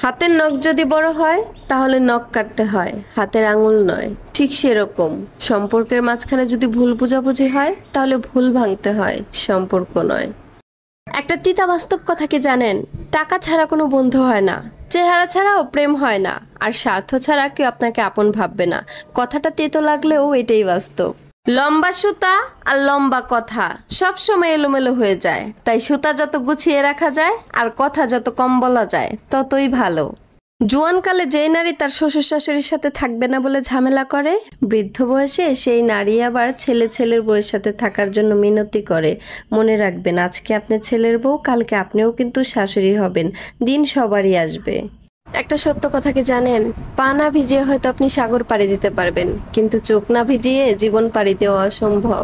হাতের নখ যদি বড় হয় তাহলে নখ কাটতে হয়, হাতের আঙুল নয়। ঠিক সেরকম সম্পর্কের মাঝখানে যদি ভুল বোঝাবুঝি হয় তাহলে ভুল ভাঙতে হয়, সম্পর্ক নয়। একটা তিতা বাস্তব কথা কি জানেন? টাকা ছাড়া কোনো বন্ধু হয় না, চেহারা ছাড়াও প্রেম হয় না, আর স্বার্থ ছাড়া কেউ আপনাকে আপন ভাববে না। কথাটা তেতো লাগলেও এটাই বাস্তব। লম্বা সুতা আর লম্বা কথা সব সময় এলোমেলো হয়ে যায়, তাই সুতা যত গুছিয়ে রাখা যায় আর কথা যত কম বলা যায় ততই ভালো। জোয়ানকালে যেই নারী তার শ্বশুর শাশুড়ির সাথে থাকবে না বলে ঝামেলা করে, বৃদ্ধ বয়সে সেই নারী আবার ছেলের বউয়ের সাথে থাকার জন্য মিনতি করে। মনে রাখবেন, আজকে আপনি ছেলের বউ, কালকে আপনিও কিন্তু শাশুড়ি হবেন। দিন সবারই আসবে। একটা সত্য কথা কি জানেন? পা না ভিজিয়ে হয়তো আপনি সাগর পাড়ি দিতে পারবেন, কিন্তু চোখ না ভিজিয়ে জীবন পাড়ি দেওয়া অসম্ভব।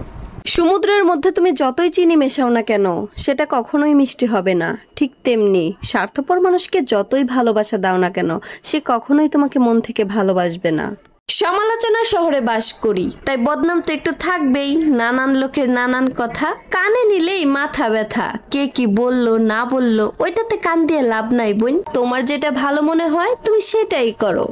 সমুদ্রের মধ্যে তুমি যতই চিনি মেশাও না কেন, সেটা কখনোই মিষ্টি হবে না। ঠিক তেমনি স্বার্থপর মানুষকে যতই ভালোবাসা দাও না কেন, সে কখনোই তোমাকে মন থেকে ভালোবাসবে না। সমালোচনার শহরে বাস করি, তাই বদনাম তো একটু থাকবেই। নানান লোকের নানান কথা, কানে নিলেই মাথা ব্যথা। কে কি বললো না বললো ওইটাতে কান দিয়ে লাভ নাই বোন। তোমার যেটা ভালো মনে হয় তুমি সেটাই করো।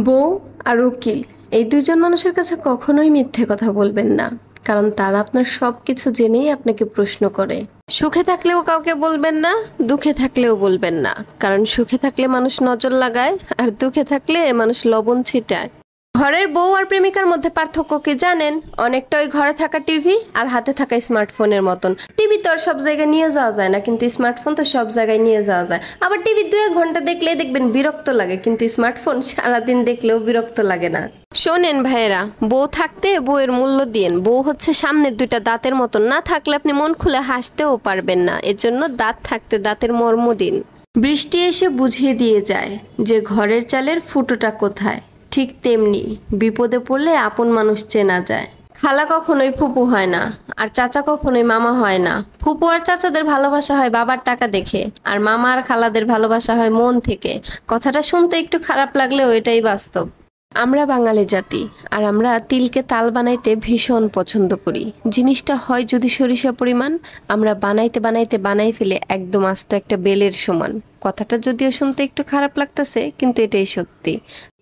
বউ আর উকিল, এই দুজন মানুষের কাছে কখনোই মিথ্যে কথা বলবেন না, কারণ তারা আপনার সবকিছু জেনেই আপনাকে প্রশ্ন করে। সুখে থাকলেও কাউকে বলবেন না, দুঃখে থাকলেও বলবেন না, কারণ সুখে থাকলে মানুষ নজর লাগায়, আর দুঃখে থাকলে মানুষ লবণ ছিটায়। ঘরের বউ আর প্রেমিকার মধ্যে পার্থক্য কি জানেন? অনেকটা ওই ঘরে থাকা টিভি আর হাতে থাকা স্মার্টফোনের মতন। টিভি তো আর সব জায়গায় নিয়ে যাওয়া যায় না, কিন্তু স্মার্টফোন তো সব জায়গায় নিয়ে যাওয়া যায়। আবার টিভি 2-1 ঘন্টা দেখলেই দেখবেন বিরক্ত লাগে, কিন্তু স্মার্টফোন সারাদিন দেখলেও বিরক্ত লাগে না। শোনেন ভাইয়েরা, বউ থাকতে বউয়ের মূল্য দিয়েন। বউ হচ্ছে সামনের 2টা দাঁতের মতন, না থাকলে আপনি মন খুলে হাসতেও পারবেন না। এর জন্য দাঁত থাকতে দাঁতের মর্ম দিন। বৃষ্টি এসে বুঝিয়ে দিয়ে যায় যে ঘরের চালের ফুটোটা কোথায়। ঠিক তেমনি বিপদে পড়লে আপন মানুষ চেনা যায়। খালা কখনোই ফুপু হয় না, আর চাচা কখনোই মামা হয় না। ফুপু আর চাচাদের ভালোবাসা হয় বাবার টাকা দেখে, আর মামা আর খালাদের ভালোবাসা হয় মন থেকে। কথাটা শুনতে একটু খারাপ লাগলেও এটাই বাস্তব। আমরা বাঙালি জাতি, আর আমরা তিলকে তাল বানাইতে ভীষণ পছন্দ করি। জিনিসটা হয় যদি সরিষা পরিমাণ, আমরা বানাইতে বানাইতে বানাই ফেলে একদম আস্ত একটা বেলের সমান। কথাটা যদিও শুনতে একটু খারাপ লাগতেছে, কিন্তু এটাই সত্যি।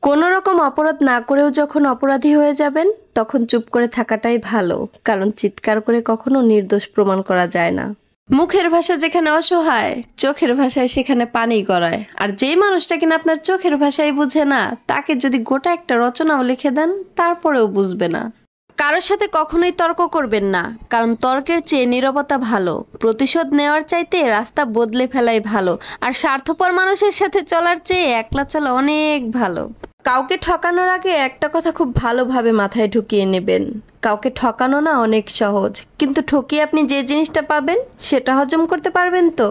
কোনো রকম অপরাধ না করেও যখন অপরাধী হয়ে যাবেন, তখন চুপ করে থাকাটাই ভালো, কারণ চিৎকার করে কখনো নির্দোষ প্রমাণ করা যায় না। মুখের ভাষা যেখানে অসহায়, চোখের ভাষায় সেখানে পানি গড়ায়। আর যেই মানুষটা কিনা আপনার চোখের ভাষাই বুঝে না, তাকে যদি গোটা একটা রচনাও লিখে দেন তারপরেও বুঝবে না। কারোর সাথে কখনোই তর্ক করবেন না, কারণ তর্কের চেয়ে নীরবতা ভালো। প্রতিশোধ নেওয়ার চাইতে রাস্তা বদলে ফেলাই ভালো, আর স্বার্থপর মানুষের সাথে চলার চেয়ে একলা চলা অনেক ভালো। কাউকে ঠকানোর আগে একটা কথা খুব ভালোভাবে মাথায় ঢুকিয়ে নেবেন, কাউকে ঠকানো না অনেক সহজ, কিন্তু ঠকিয়ে আপনি যে জিনিসটা পাবেন সেটা হজম করতে পারবেন তো?